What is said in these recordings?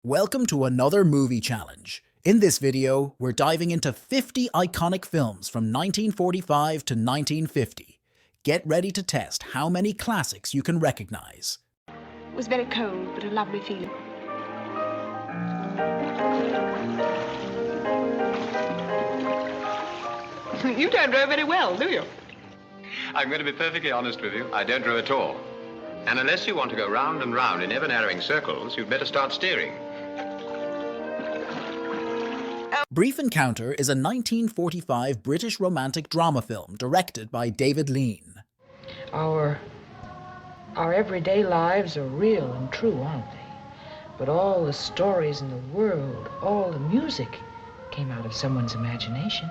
Welcome to another movie challenge. In this video, we're diving into 50 iconic films from 1945 to 1950. Get ready to test how many classics you can recognize. It was very cold, but a lovely feeling. You don't row very well, do you? I'm going to be perfectly honest with you. I don't row at all. And unless you want to go round and round in ever-narrowing circles, you'd better start steering. Brief Encounter is a 1945 British romantic drama film directed by David Lean. Our everyday lives are real and true, aren't they? But all the stories in the world, all the music came out of someone's imagination.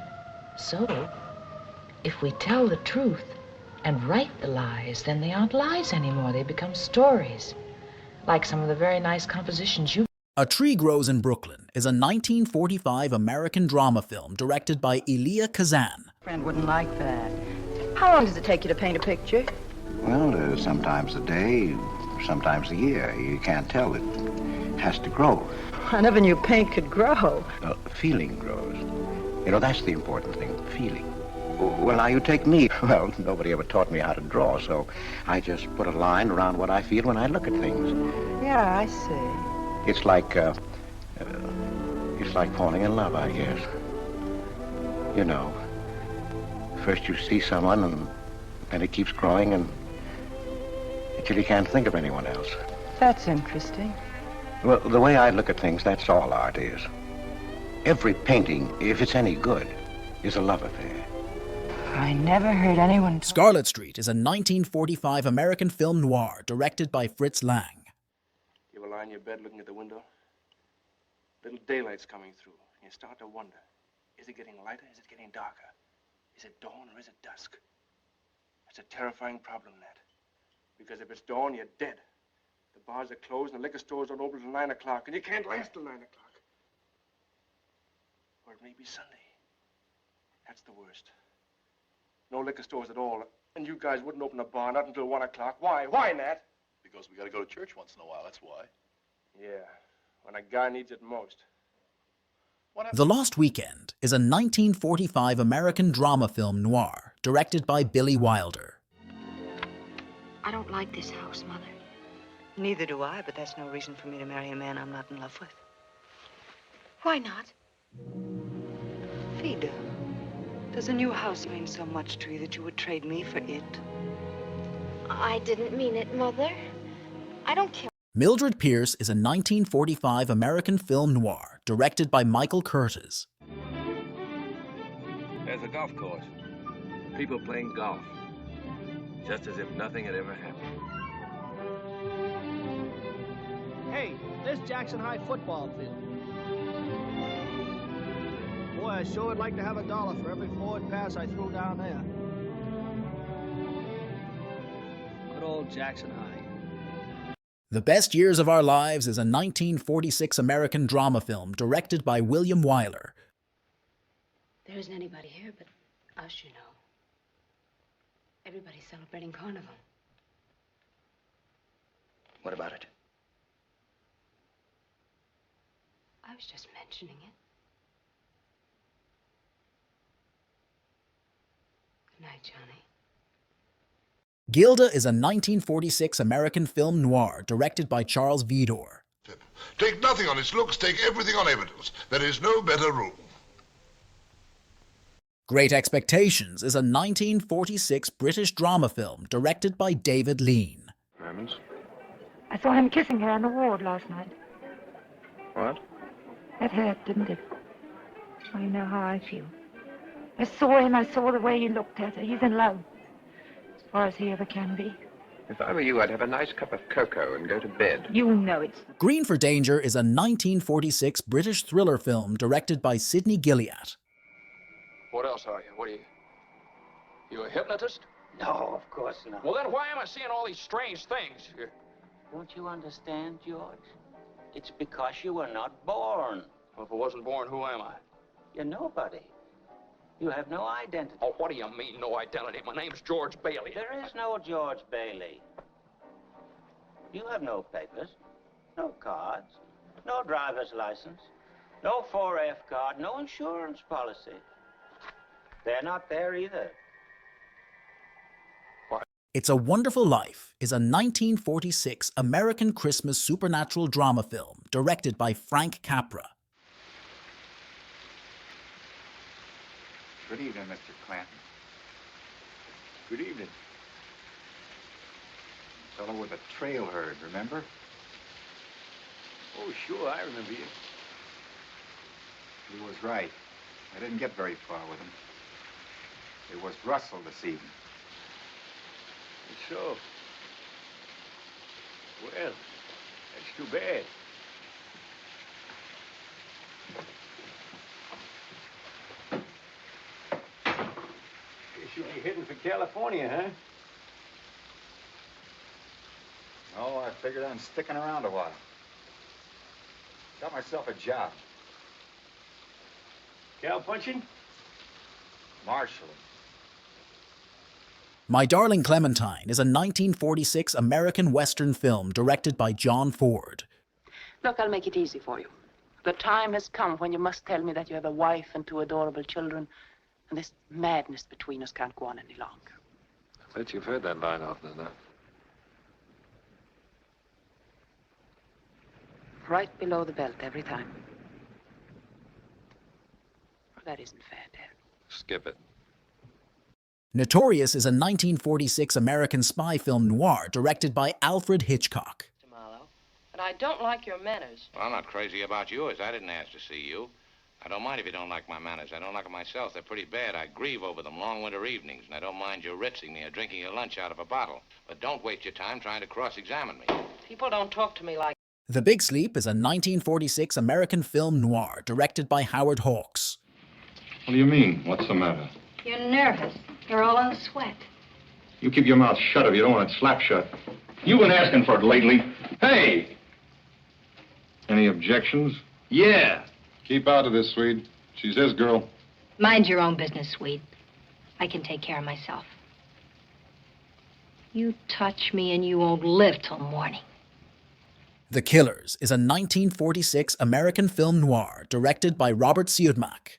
So, if we tell the truth and write the lies, then they aren't lies anymore. They become stories. Like some of the very nice compositions you... A Tree Grows in Brooklyn is a 1945 American drama film directed by Elia Kazan. Friend wouldn't like that. How long does it take you to paint a picture? Well, sometimes a day, sometimes a year. You can't tell. It has to grow. I never knew paint could grow. Feeling grows. You know, that's the important thing, feeling. Well, now you take me. Well, nobody ever taught me how to draw, so I just put a line around what I feel when I look at things. Yeah, I see. It's like falling in love, I guess. You know, first you see someone and then it keeps growing until you can't think of anyone else. That's interesting. Well, the way I look at things, that's all art is. Every painting, if it's any good, is a love affair. I never heard anyone... Scarlet Street is a 1945 American film noir directed by Fritz Lang. You ever lie in your bed looking at the window? Little daylight's coming through. And you start to wonder, is it getting lighter? Is it getting darker? Is it dawn or is it dusk? It's a terrifying problem, Nat. Because if it's dawn, you're dead. The bars are closed and the liquor stores don't open till 9 o'clock, and you can't last till 9 o'clock. Or it may be Sunday. That's the worst. No liquor stores at all, and you guys wouldn't open a bar not until 1 o'clock. Why? Why, Nat? Because we gotta go to church once in a while, that's why. Yeah, when a guy needs it most. The Lost Weekend is a 1945 American drama film noir directed by Billy Wilder. I don't like this house, Mother. Neither do I, but that's no reason for me to marry a man I'm not in love with. Why not? Vida, does a new house mean so much to you that you would trade me for it? I didn't mean it, Mother. I don't care. Mildred Pierce is a 1945 American film noir directed by Michael Curtiz. There's a golf course. People playing golf. Just as if nothing had ever happened. Hey, there's Jackson High football field. Boy, I sure would like to have $1 for every forward pass I threw down there. Good old Jackson High. The Best Years of Our Lives is a 1946 American drama film directed by William Wyler. There isn't anybody here but us, you know. Everybody's celebrating Carnival. What about it? I was just mentioning it. Good night, Johnny. Gilda is a 1946 American film noir directed by Charles Vidor. Take nothing on its looks, take everything on evidence. There is no better rule. Great Expectations is a 1946 British drama film directed by David Lean. Raymond's? I saw him kissing her in the ward last night. What? That hurt, didn't it? Well, you know how I feel. I saw him, I saw the way he looked at her. He's in love. As far as he ever can be. If I were you, I'd have a nice cup of cocoa and go to bed. You know it's... Green for Danger is a 1946 British thriller film directed by Sidney Gilliat. What else are you? What are you? You a hypnotist? No, of course not. Well, then why am I seeing all these strange things here? Don't you understand, George? It's because you were not born. Well, if I wasn't born, who am I? You're nobody. You have no identity. Oh, what do you mean, no identity? My name's George Bailey. There is no George Bailey. You have no papers, no cards, No driver's license, no 4F card, no insurance policy. They're not there either. It's a Wonderful Life is a 1946 American Christmas supernatural drama film directed by Frank Capra. Good evening, Mr. Clanton. Good evening. Fellow with the trail herd, remember? Oh, sure, I remember you. He was right. I didn't get very far with him. It was Russell this evening. So, well, that's too bad. Guess you ain't heading for California, huh? No, I figured on sticking around a while. Got myself a job. Cow punching? Marshalling. My Darling Clementine is a 1946 American Western film directed by John Ford. Look, I'll make it easy for you. The time has come when you must tell me that you have a wife and 2 adorable children, and this madness between us can't go on any longer. I bet you've heard that line often enough. Right below the belt every time. Well, that isn't fair, Dad. Skip it. Notorious is a 1946 American spy film noir directed by Alfred Hitchcock. But I don't like your manners. Well, I'm not crazy about yours. I didn't ask to see you. I don't mind if you don't like my manners. I don't like them myself. They're pretty bad. I grieve over them long winter evenings, and I don't mind you ritzing me or drinking your lunch out of a bottle. But don't waste your time trying to cross-examine me. People don't talk to me like... The Big Sleep is a 1946 American film noir directed by Howard Hawks. What do you mean? What's the matter? You're nervous. You're all in a sweat. You keep your mouth shut if you don't want it slapped shut. You've been asking for it lately. Hey! Any objections? Yeah. Keep out of this, Swede. She's his girl. Mind your own business, Swede. I can take care of myself. You touch me and you won't live till morning. The Killers is a 1946 American film noir directed by Robert Siodmak.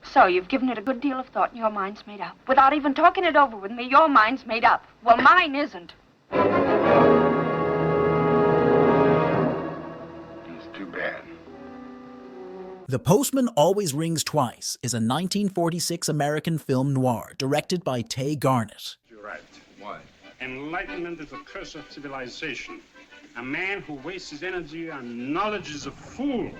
So you've given it a good deal of thought and your mind's made up. Without even talking it over with me, your mind's made up. Well, mine isn't. It's too bad. The Postman Always Rings Twice is a 1946 American film noir directed by Tay Garnett. You're right. Why? Enlightenment is a curse of civilization. A man who wastes his energy on knowledge is a fool.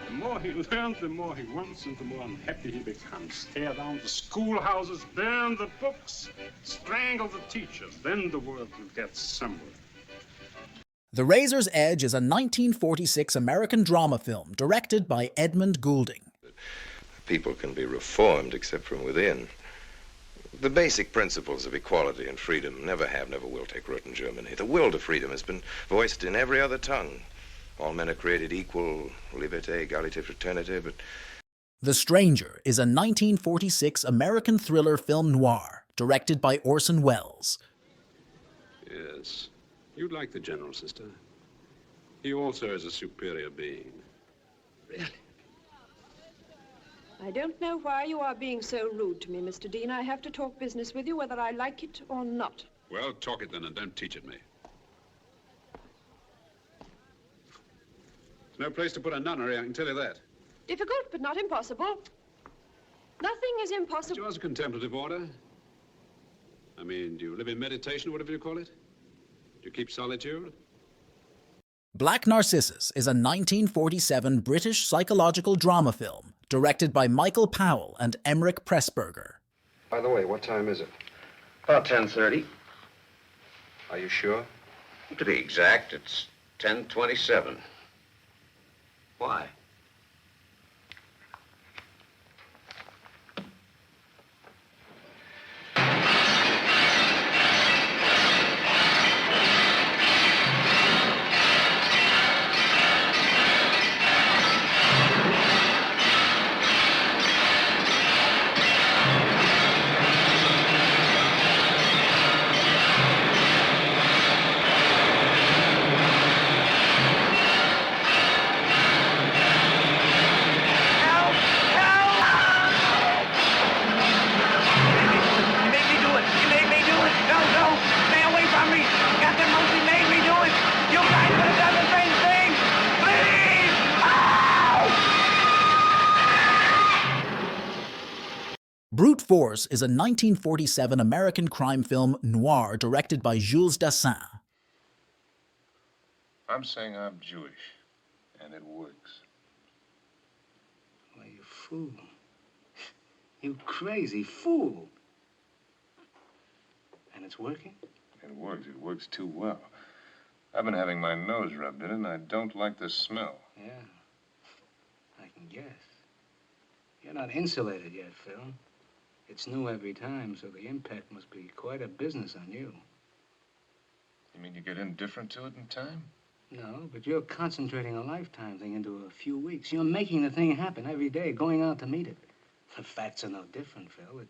The more he learns, the more he wants, and the more unhappy he becomes. Tear down the schoolhouses, burn the books, strangle the teachers. Then the world will get somewhere. The Razor's Edge is a 1946 American drama film directed by Edmund Goulding. People can be reformed except from within. The basic principles of equality and freedom never have, never will take root in Germany. The will to freedom has been voiced in every other tongue. All men are created equal, liberté, égalité, fraternité, but... The Stranger is a 1946 American thriller film noir directed by Orson Welles. Yes. You'd like the General, sister. He also is a superior being. Really? I don't know why you are being so rude to me, Mr. Dean. I have to talk business with you, whether I like it or not. Well, talk it then, and don't teach it me. There's no place to put a nunnery, I can tell you that. Difficult, but not impossible. Nothing is impossible. Yours a contemplative order? I mean, do you live in meditation, whatever you call it? Do you keep solitude? Black Narcissus is a 1947 British psychological drama film directed by Michael Powell and Emmerich Pressburger. By the way, what time is it? About 10:30. Are you sure? To be exact, it's 10:27. Why? Brute Force is a 1947 American crime film noir directed by Jules Dassin. I'm saying I'm Jewish, and it works. Why, you fool. You crazy fool. And it's working? It works. It works too well. I've been having my nose rubbed in it, and I don't like the smell. Yeah. I can guess. You're not insulated yet, Phil. It's new every time, so the impact must be quite a business on you. You mean you get indifferent to it in time? No, but you're concentrating a lifetime thing into a few weeks. You're making the thing happen every day, going out to meet it. The facts are no different, Phil. It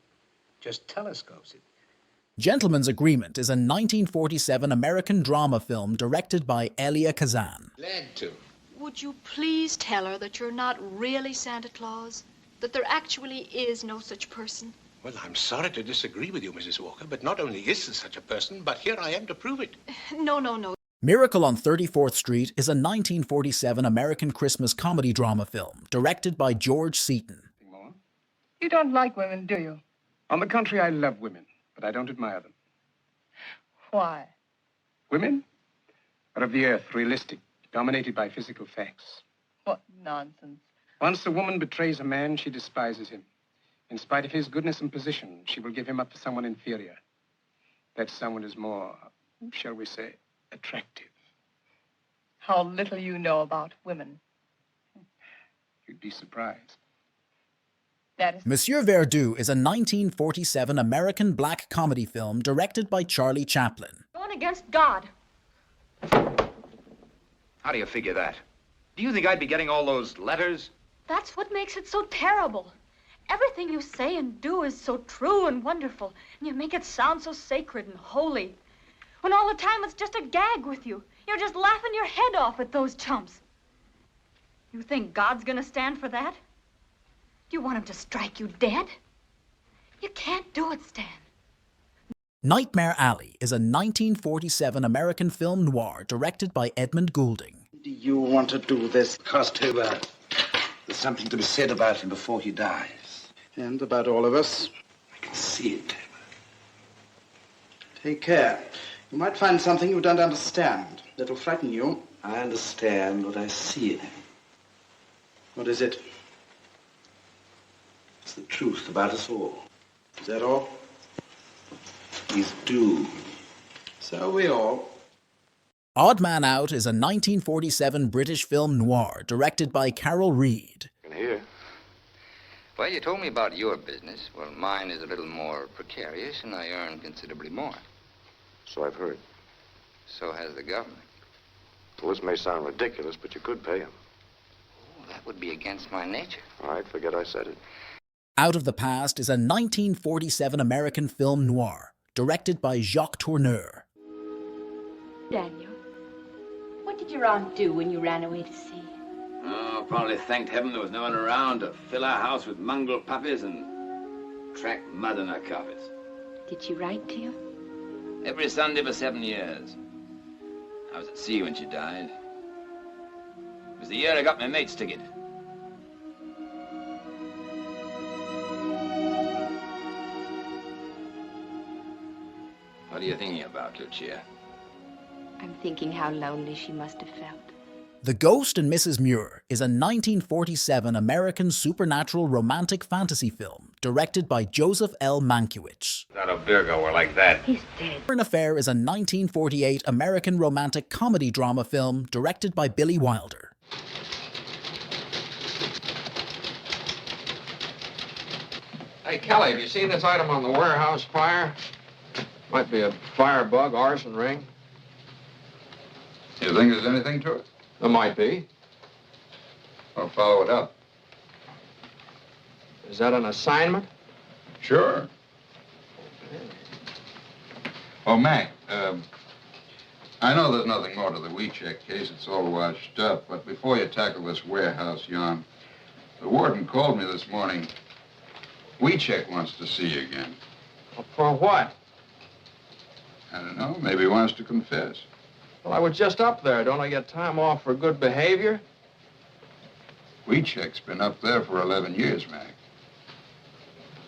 just telescopes it. Gentleman's Agreement is a 1947 American drama film directed by Elia Kazan. Glad to. Would you please tell her that you're not really Santa Claus? That there actually is no such person? Well, I'm sorry to disagree with you, Mrs. Walker, but not only is there such a person, but here I am to prove it. No. Miracle on 34th Street is a 1947 American Christmas comedy drama film directed by George Seaton. You don't like women, do you? On the contrary, I love women, but I don't admire them. Why? Women are of the earth, realistic, dominated by physical facts. What nonsense. Once a woman betrays a man, she despises him. In spite of his goodness and position, she will give him up to someone inferior. That someone is more, shall we say, attractive. How little you know about women. You'd be surprised. Monsieur Verdoux is a 1947 American black comedy film directed by Charlie Chaplin. Going against God. How do you figure that? Do you think I'd be getting all those letters? That's what makes it so terrible. Everything you say and do is so true and wonderful, and you make it sound so sacred and holy. When all the time it's just a gag with you. You're just laughing your head off at those chumps. You think God's gonna stand for that? Do you want him to strike you dead? You can't do it, Stan. Nightmare Alley is a 1947 American film noir directed by Edmund Goulding. Do you want to do this? Because there's something to be said about him before he dies. And about all of us. I can see it. Take care. You might find something you don't understand. That'll frighten you. I understand what I see in him. What is it? It's the truth about us all. Is that all? He's doomed. So are we all. Odd Man Out is a 1947 British film noir directed by Carol Reed. Here. Well, you told me about your business. Well, mine is a little more precarious, and I earn considerably more. So I've heard. So has the government. Well, this may sound ridiculous, but you could pay him. Oh, that would be against my nature. All right, forget I said it. Out of the Past is a 1947 American film noir directed by Jacques Tourneur. Daniel, what did your aunt do when you ran away to sea? Oh, probably thanked heaven there was no one around to fill our house with mongrel puppies and track mud in our carpets. Did she write to you? Every Sunday for 7 years. I was at sea when she died. It was the year I got my mate's ticket. What are you thinking about, Lucia? I'm thinking how lonely she must have felt. The Ghost and Mrs. Muir is a 1947 American supernatural romantic fantasy film directed by Joseph L. Mankiewicz. Not a beer goer like that. He's dead. An Affair is a 1948 American romantic comedy drama film directed by Billy Wilder. Hey, Kelly, have you seen this item on the warehouse fire? Might be a firebug, arson ring. You think there's anything to it? There might be. I'll follow it up. Is that an assignment? Sure. Oh, Mac, I know there's nothing more to the WeCheck case. It's all washed up. But before you tackle this warehouse yarn, the warden called me this morning. WeCheck wants to see you again. For what? I don't know. Maybe he wants to confess. Well, I was just up there. Don't I get time off for good behavior? WeCheck's been up there for 11 years, Mac.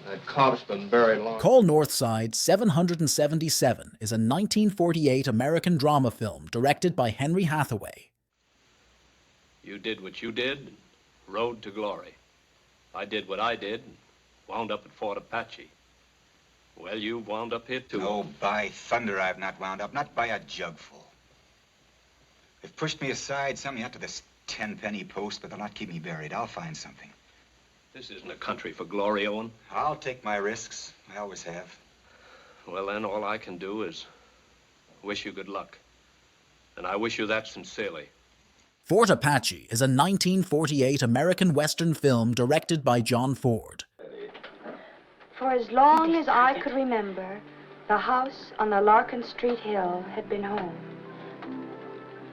That cop's been buried long. Call Northside 777 is a 1948 American drama film directed by Henry Hathaway. You did what you did, rode to glory. I did what I did, wound up at Fort Apache. Well, you wound up here too. No, by thunder, I've not wound up, not by a jugful. They've pushed me aside, sent me out to this 10-penny post, but they'll not keep me buried. I'll find something. This isn't a country for glory, Owen. I'll take my risks. I always have. Well, then, all I can do is wish you good luck. And I wish you that sincerely. Fort Apache is a 1948 American Western film directed by John Ford. For as long as I could remember, the house on the Larkin Street hill had been home.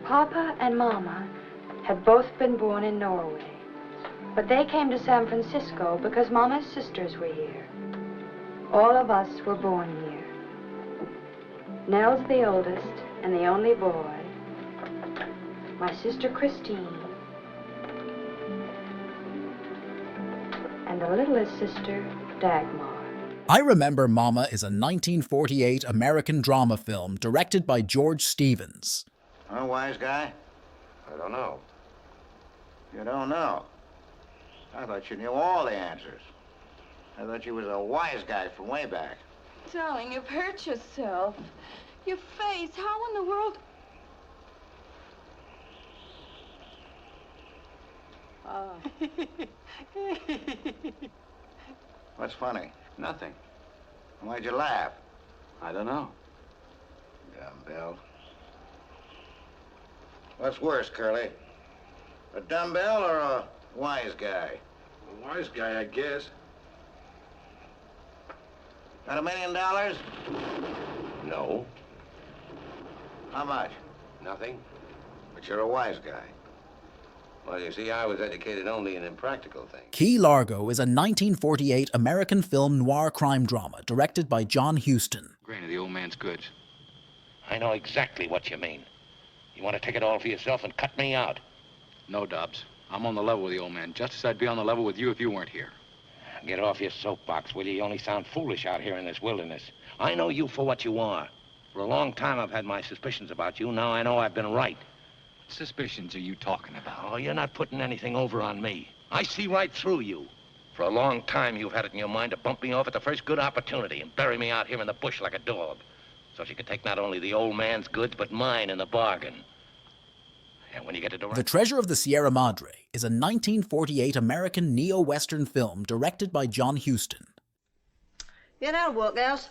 Papa and Mama had both been born in Norway, but they came to San Francisco because Mama's sisters were here. All of us were born here. Nell's the oldest and the only boy. My sister Christine. And the littlest sister, Dagmar. I Remember Mama is a 1948 American drama film directed by George Stevens. A wise guy? I don't know. You don't know? I thought you knew all the answers. I thought you was a wise guy from way back. Darling, you've hurt yourself. Your face, how in the world... Oh. What's funny? Nothing. Why'd you laugh? I don't know. Dumbbell. What's worse, Curly? A dumbbell or a wise guy? A wise guy, I guess. Got $1 million? No. How much? Nothing. But you're a wise guy. Well, you see, I was educated only in impractical things. Key Largo is a 1948 American film noir crime drama directed by John Huston. Grain of the old man's goods. I know exactly what you mean. You want to take it all for yourself and cut me out. No, Dobbs. I'm on the level with the old man, just as I'd be on the level with you if you weren't here. Get off your soapbox, will you? You only sound foolish out here in this wilderness. I know you for what you are. For a long time, I've had my suspicions about you. Now I know I've been right. What suspicions are you talking about? Oh, you're not putting anything over on me. I see right through you. For a long time, you've had it in your mind to bump me off at the first good opportunity and bury me out here in the bush like a dog. So she could take not only the old man's goods, but mine in the bargain. And when you get to The Treasure of the Sierra Madre is a 1948 American neo-Western film directed by John Huston. You know, Workhouse,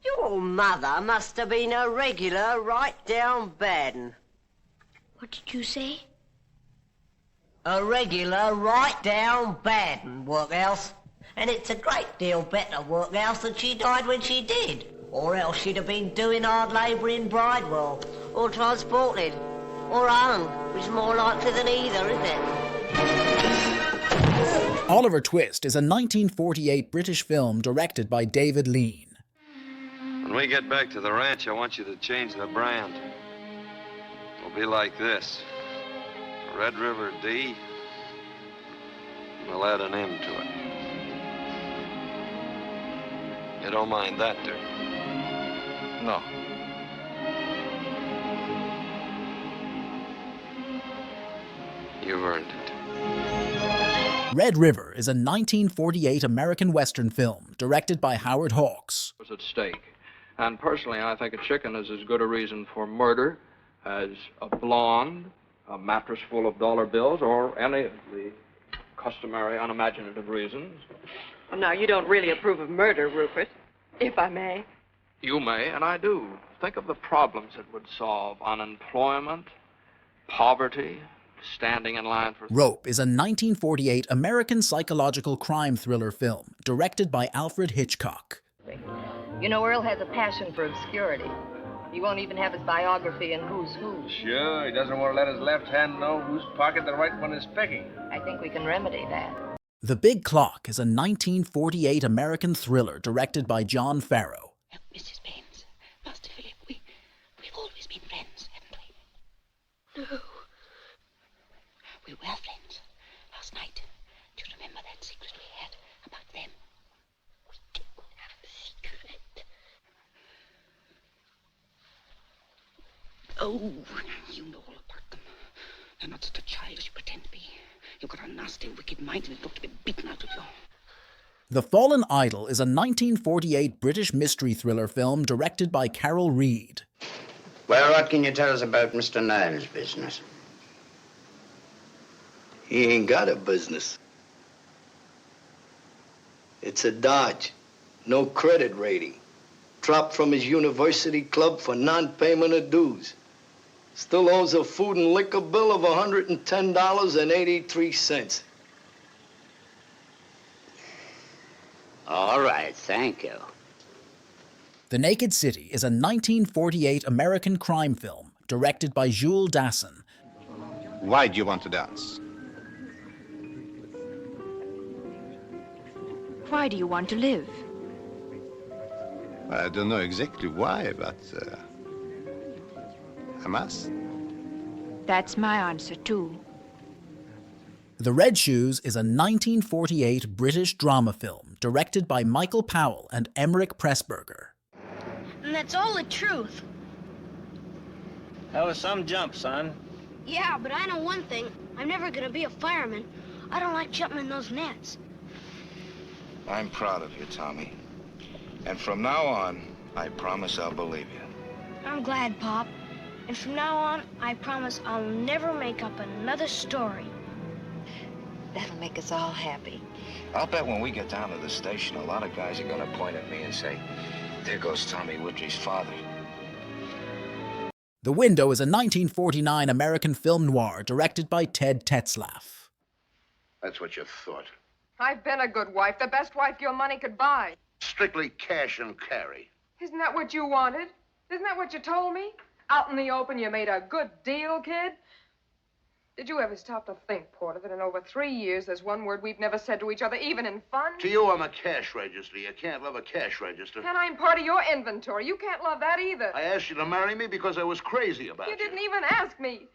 your mother must have been a regular right-down bad 'un. What did you say? A regular right-down bad 'un, Workhouse. And it's a great deal better, Workhouse, that she died when she did. Or else she'd have been doing hard labour in Bridewell, or transported, or hung, which is more likely than either, isn't it? Oliver Twist is a 1948 British film directed by David Lean. When we get back to the ranch, I want you to change the brand. It'll be like this. Red River D. We'll add an M to it. You don't mind that, do you? No. You've earned it. Red River is a 1948 American Western film directed by Howard Hawks. Was at stake. And personally, I think a chicken is as good a reason for murder as a blonde, a mattress full of dollar bills, or any of the customary unimaginative reasons. Well, now, you don't really approve of murder, Rupert, if I may. You may, and I do. Think of the problems it would solve. Unemployment, poverty, standing in line for... Rope is a 1948 American psychological crime thriller film directed by Alfred Hitchcock. You know, Earl has a passion for obscurity. He won't even have his biography in Who's Who. Sure, he doesn't want to let his left hand know whose pocket the right one is picking. I think we can remedy that. The Big Clock is a 1948 American thriller directed by John Farrow. Mrs. Baines, Master Philip, we've always been friends, haven't we? No. We were friends last night. Do you remember that secret we had about them? Oh, you know all about them. They're not such a child as you pretend to be. You've got a nasty, wicked mind and it ought to be beaten out of you. The Fallen Idol is a 1948 British mystery thriller film directed by Carol Reed. Well, what can you tell us about Mr. Niles' business? He ain't got a business. It's a dodge. No credit rating. Dropped from his university club for non-payment of dues. Still owes a food and liquor bill of $110.83. All right, thank you. The Naked City is a 1948 American crime film directed by Jules Dassin. Why do you want to dance? Why do you want to live? I don't know exactly why, but I must. That's my answer, too. The Red Shoes is a 1948 British drama film directed by Michael Powell and Emmerich Pressburger. And that's all the truth. That was some jump, son. Yeah, but I know one thing. I'm never gonna be a fireman. I don't like jumping in those nets. I'm proud of you, Tommy. And from now on, I promise I'll believe you. I'm glad, Pop. And from now on, I promise I'll never make up another story. That'll make us all happy. I'll bet when we get down to the station, a lot of guys are gonna point at me and say, there goes Tommy Woodley's father. The Window is a 1949 American film noir directed by Ted Tetzlaff. That's what you thought. I've been a good wife, the best wife your money could buy. Strictly cash and carry. Isn't that what you wanted? Isn't that what you told me? Out in the open, you made a good deal, kid? Did you ever stop to think, Porter, that in over 3 years, there's one word we've never said to each other, even in fun? To you, I'm a cash register. You can't love a cash register. And I'm part of your inventory. You can't love that either. I asked you to marry me because I was crazy about you. You didn't even ask me.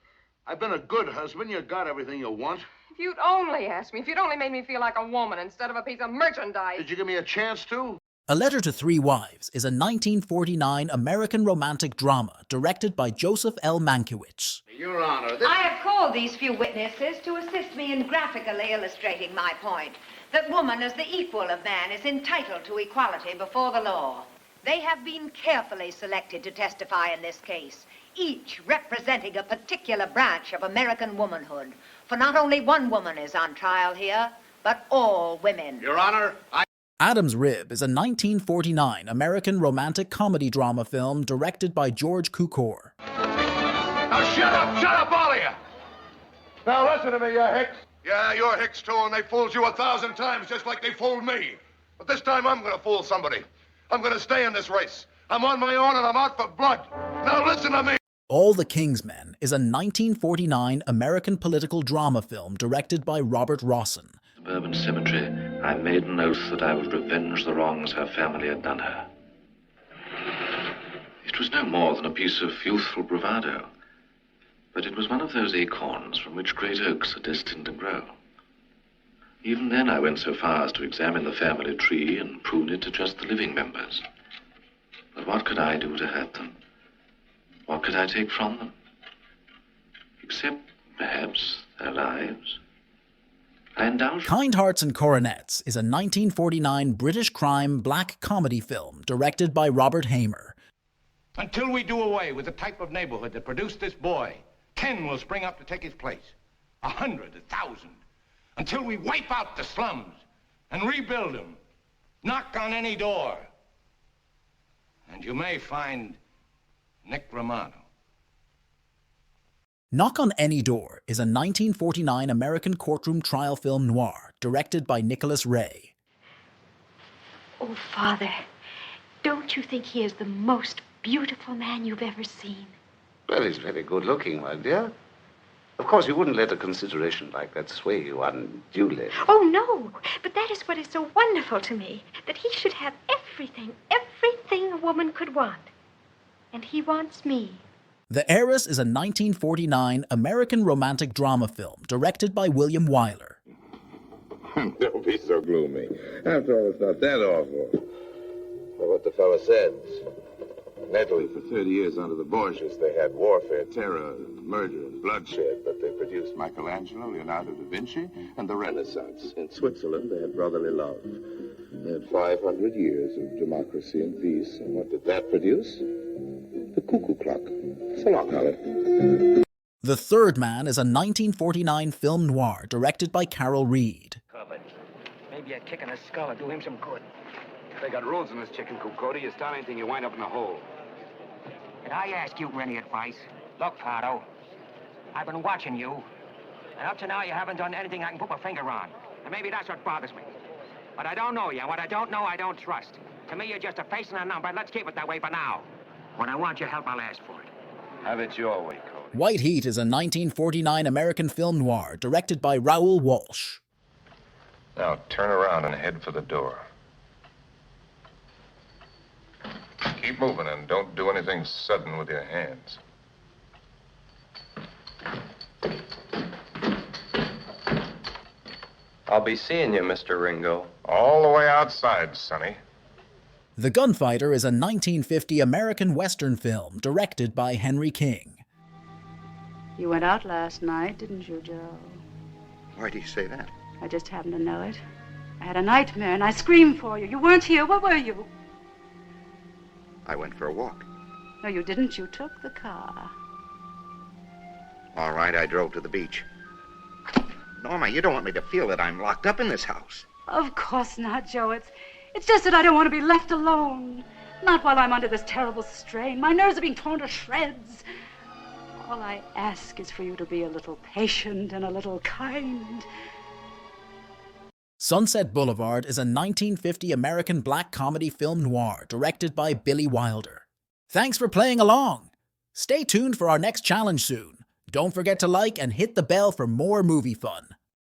I've been a good husband. You got everything you want. If you'd only asked me, if you'd only made me feel like a woman instead of a piece of merchandise. Did you give me a chance to? A Letter to Three Wives is a 1949 American romantic drama directed by Joseph L. Mankiewicz. Your Honor, I have called these few witnesses to assist me in graphically illustrating my point, that woman as the equal of man is entitled to equality before the law. They have been carefully selected to testify in this case, each representing a particular branch of American womanhood. For not only one woman is on trial here, but all women. Your Honor, Adam's Rib is a 1949 American romantic comedy drama film directed by George Cukor. Now shut up, all of you! Now listen to me, you hicks. Yeah, you're hicks too, and they fooled you 1,000 times just like they fooled me. But this time I'm gonna fool somebody. I'm gonna stay in this race. I'm on my own and I'm out for blood. Now listen to me. All the King's Men is a 1949 American political drama film directed by Robert Rawson. Suburban cemetery, I made an oath that I would revenge the wrongs her family had done her. It was no more than a piece of youthful bravado, but it was one of those acorns from which great oaks are destined to grow. Even then I went so far as to examine the family tree and prune it to just the living members. But what could I do to hurt them? What could I take from them? Except, perhaps, their lives. Kind Hearts and Coronets is a 1949 British crime black comedy film directed by Robert Hamer. Until we do away with the type of neighborhood that produced this boy, 10 will spring up to take his place. 100, 1,000. Until we wipe out the slums and rebuild them. Knock on any door. And you may find Nick Romano. Knock on Any Door is a 1949 American courtroom trial film noir directed by Nicholas Ray. Oh, Father, don't you think he is the most beautiful man you've ever seen? Well, he's very good looking, my dear. Of course, you wouldn't let a consideration like that sway you unduly. Oh, no, but that is what is so wonderful to me, that he should have everything a woman could want. And he wants me. The Heiress is a 1949 American romantic drama film directed by William Wyler. Don't be so gloomy. After all, it's not that awful. Well, what the fella said. Naturally, for 30 years under the Borgias, they had warfare, terror, murder, and bloodshed, but they produced Michelangelo, Leonardo da Vinci, and the Renaissance. In Switzerland, they had brotherly love. They had 500 years of democracy and peace, and what did that produce? The cuckoo clock. So long, Holly. The Third Man is a 1949 film noir directed by Carol Reed. Covered. Maybe a kick in the skull will do him some good. They got rules in this chicken coop, Cody. You start anything, you wind up in a hole. Did I ask you for any advice? Look, Pardo, I've been watching you, and up to now you haven't done anything I can put my finger on. And maybe that's what bothers me. But I don't know you, and what I don't know, I don't trust. To me, you're just a face and a number. Let's keep it that way for now. When I want your help, I'll ask for it. Have it your way, Cody. White Heat is a 1949 American film noir directed by Raoul Walsh. Now turn around and head for the door. Keep moving and don't do anything sudden with your hands. I'll be seeing you, Mr. Ringo. All the way outside, Sonny. The Gunfighter is a 1950 American Western film directed by Henry King. You went out last night, didn't you, Joe? Why do you say that? I just happened to know it. I had a nightmare and I screamed for you. You weren't here. Where were you? I went for a walk. No, you didn't. You took the car. All right, I drove to the beach. Norma, you don't want me to feel that I'm locked up in this house. Of course not, Joe. It's just that I don't want to be left alone. Not while I'm under this terrible strain. My nerves are being torn to shreds. All I ask is for you to be a little patient and a little kind. Sunset Boulevard is a 1950 American black comedy film noir directed by Billy Wilder. Thanks for playing along. Stay tuned for our next challenge soon. Don't forget to like and hit the bell for more movie fun.